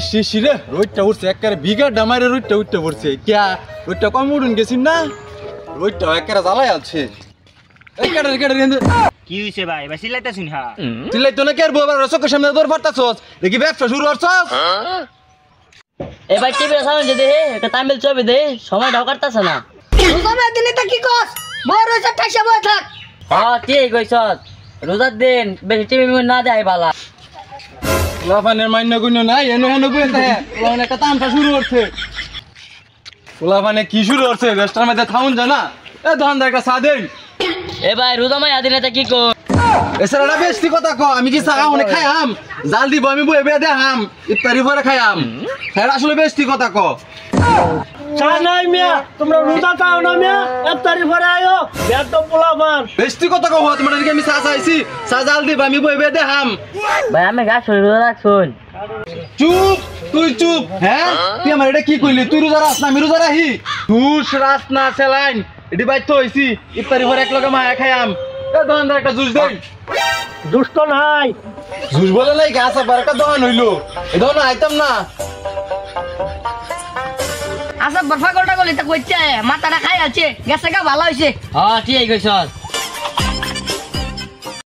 শিশিরে রোদটা উঠছে একেবারে বিঘা ডামারে রোদটা উঠতে পড়ছে ক্যা রোদটা কম উঠুন গেছিন না রোদটা একেবারে জ্বালাই আছে কি হইছে ভাই ভাই সিলাইতা শুন হা চিল্লাই তো না কে আর বাবার চোখের সামনে দৌড় পারতাছস দেখি ব্যবসা শুরু করছস এ ভাই টিভি সাউন্ড দে একটা তামিল ছবি দে সময় ঢাও করতাছ না রোজার দিনে তা কি কস বড় রোজা ঠাসা বই থাক হ্যাঁ ঠিক কইছস রোজার দিন বেশি টিভি না দেয় বালা পোলাপানের মান্য গুণ নাই এনে হেন বই থাকে পোলাপান একটা তামসা শুরু করছে পোলাপানে কি শুরু করছে রেস্টার মধ্যে থাউন জানা এ দোকানদার একটা চা দেন এ ভাই রোজা মাই আদিনে তা কি কর এছাড়া বেশি কথা ক আমি কি চা অনেক খাইয়াম জাল দিব আমি বই বে দেখাম ইফতারি পরে খাইয়াম স্যার আসলে বেশি কথা ক চা নাই মিয়া তোমরা রোজা খাও না মিয়া ইফতারি পরে আয়ো একদম পোলাপান বেশি কথা কহ তোমার দিকে আমি চা চাইছি চা জাল দিব আমি বই বে দেখাম ভাই আমি গা শরীর রোজা রাখছুন চুপ তুই চুপ হ্যাঁ তুই আমার এটা কি কইলি তুই রোজা রাস না আমি রোজা রাহি তুই রাস না সেলাইন এটি বাইত হইছি ইফতারি পরে এক লগে মায়া খাইয়াম এ দোকানদার একটা জুস দেন দুষ্ট নাই জুস বলে নাই গাছ আবার একটা দোকান হইলো এ দোকান আইতাম না আচ্ছা বরফা গোলটা গলি তা কইছে মাথাটা খাই আছে গেছে গা ভালো হইছে হ্যাঁ ঠিক কইছস